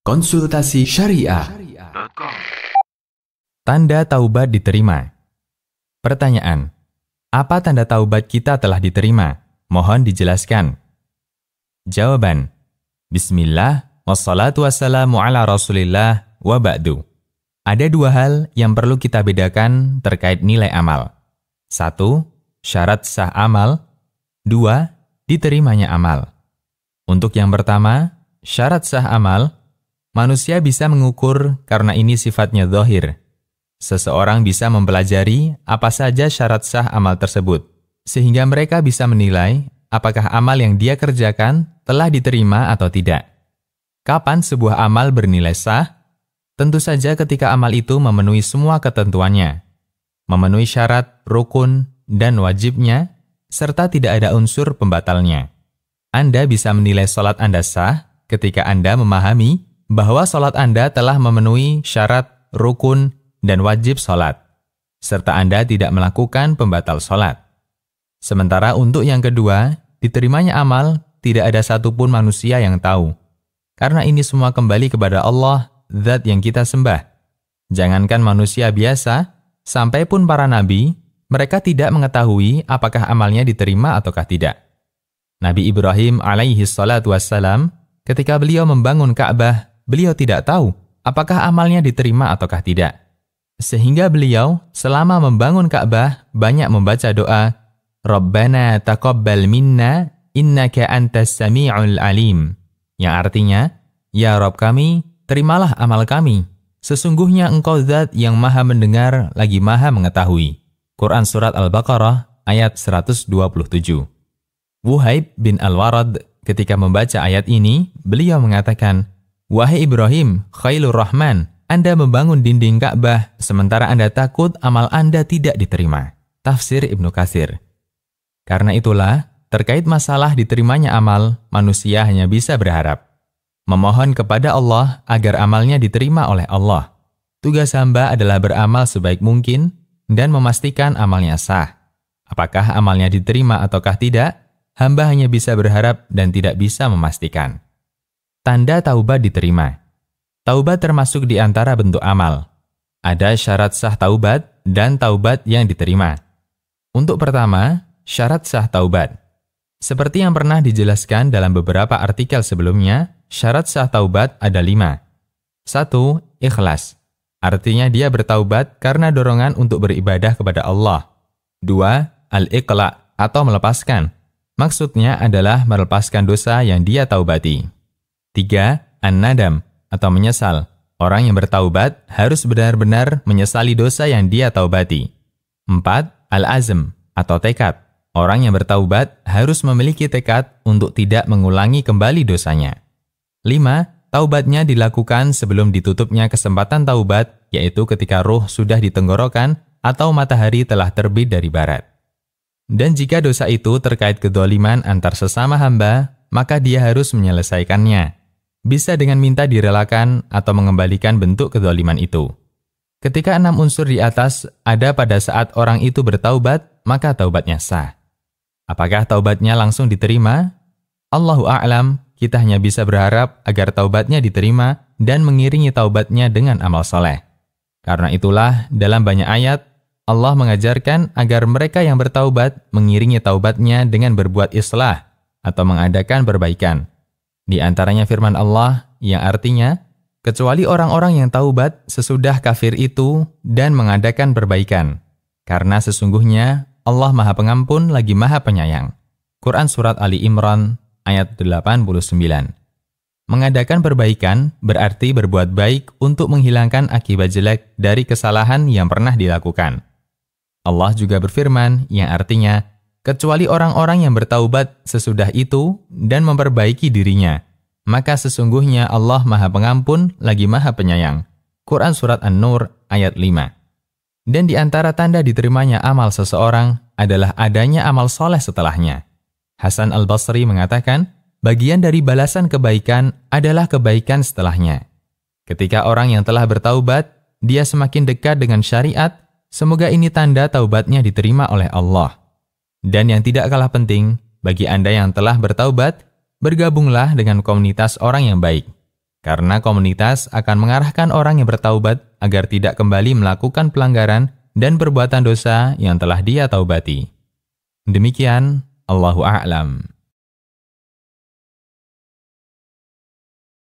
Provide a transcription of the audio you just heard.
Konsultasi Syariah. Tanda taubat diterima. Pertanyaan: apa tanda taubat kita telah diterima? Mohon dijelaskan. Jawaban: Bismillah, wassalatu wassalamu ala rasulillah, wa ba'du. Ada dua hal yang perlu kita bedakan terkait nilai amal. 1. Syarat sah amal. 2. Diterimanya amal. Untuk yang pertama, syarat sah amal, manusia bisa mengukur karena ini sifatnya zahir. Seseorang bisa mempelajari apa saja syarat sah amal tersebut, sehingga mereka bisa menilai apakah amal yang dia kerjakan telah diterima atau tidak. Kapan sebuah amal bernilai sah? Tentu saja ketika amal itu memenuhi semua ketentuannya, memenuhi syarat, rukun, dan wajibnya, serta tidak ada unsur pembatalnya. Anda bisa menilai sholat Anda sah ketika Anda memahami bahwa sholat Anda telah memenuhi syarat, rukun, dan wajib sholat, serta Anda tidak melakukan pembatal sholat. Sementara untuk yang kedua, diterimanya amal, tidak ada satupun manusia yang tahu. Karena ini semua kembali kepada Allah, Zat yang kita sembah. Jangankan manusia biasa, sampai pun para nabi, mereka tidak mengetahui apakah amalnya diterima ataukah tidak. Nabi Ibrahim alaihi salatu wassalam, ketika beliau membangun Ka'bah, beliau tidak tahu apakah amalnya diterima ataukah tidak. Sehingga beliau selama membangun Ka'bah banyak membaca doa, Rabbana taqabbal minna innaka antas sami'ul alim. Yang artinya, ya Rabb kami, terimalah amal kami. Sesungguhnya Engkau Zat yang Maha mendengar lagi Maha mengetahui. Quran Surat Al-Baqarah ayat 127. Wuhaib bin Al-Warad ketika membaca ayat ini, beliau mengatakan, Wahai Ibrahim, Khailur Rahman, Anda membangun dinding Ka'bah, sementara Anda takut amal Anda tidak diterima. Tafsir Ibnu Katsir. Karena itulah, terkait masalah diterimanya amal, manusia hanya bisa berharap memohon kepada Allah agar amalnya diterima oleh Allah. Tugas hamba adalah beramal sebaik mungkin dan memastikan amalnya sah. Apakah amalnya diterima ataukah tidak, hamba hanya bisa berharap dan tidak bisa memastikan. Tanda taubat diterima. Taubat termasuk di antara bentuk amal. Ada syarat sah taubat dan taubat yang diterima. Untuk pertama, syarat sah taubat. Seperti yang pernah dijelaskan dalam beberapa artikel sebelumnya, syarat sah taubat ada 5. 1. Ikhlas. Artinya dia bertaubat karena dorongan untuk beribadah kepada Allah. 2. Al-iqla' atau melepaskan. Maksudnya adalah melepaskan dosa yang dia taubati. 3. An-nadam atau menyesal. Orang yang bertaubat harus benar-benar menyesali dosa yang dia taubati. 4. Al-azm atau tekad. Orang yang bertaubat harus memiliki tekad untuk tidak mengulangi kembali dosanya. 5. Taubatnya dilakukan sebelum ditutupnya kesempatan taubat, yaitu ketika ruh sudah di tenggorokan atau matahari telah terbit dari barat. Dan jika dosa itu terkait kedzaliman antar sesama hamba, maka dia harus menyelesaikannya. Bisa dengan minta direlakan atau mengembalikan bentuk kedzaliman itu. Ketika 6 unsur di atas ada pada saat orang itu bertaubat, maka taubatnya sah. Apakah taubatnya langsung diterima? Allahu a'lam, kita hanya bisa berharap agar taubatnya diterima dan mengiringi taubatnya dengan amal soleh. Karena itulah, dalam banyak ayat, Allah mengajarkan agar mereka yang bertaubat mengiringi taubatnya dengan berbuat islah atau mengadakan perbaikan. Di antaranya firman Allah yang artinya, kecuali orang-orang yang taubat sesudah kafir itu dan mengadakan perbaikan. Karena sesungguhnya Allah Maha Pengampun lagi Maha Penyayang. Quran Surat Ali Imran ayat 89. Mengadakan perbaikan berarti berbuat baik untuk menghilangkan akibat jelek dari kesalahan yang pernah dilakukan. Allah juga berfirman yang artinya, kecuali orang-orang yang bertaubat sesudah itu dan memperbaiki dirinya, maka sesungguhnya Allah Maha Pengampun lagi Maha Penyayang. Quran Surat An-Nur ayat 5. Dan di antara tanda diterimanya amal seseorang adalah adanya amal soleh setelahnya. Hasan Al-Basri mengatakan, bagian dari balasan kebaikan adalah kebaikan setelahnya. Ketika orang yang telah bertaubat, dia semakin dekat dengan syariat, semoga ini tanda taubatnya diterima oleh Allah. Dan yang tidak kalah penting, bagi Anda yang telah bertaubat, bergabunglah dengan komunitas orang yang baik. karena komunitas akan mengarahkan orang yang bertaubat agar tidak kembali melakukan pelanggaran dan perbuatan dosa yang telah dia taubati. Demikian, Allahu a'lam.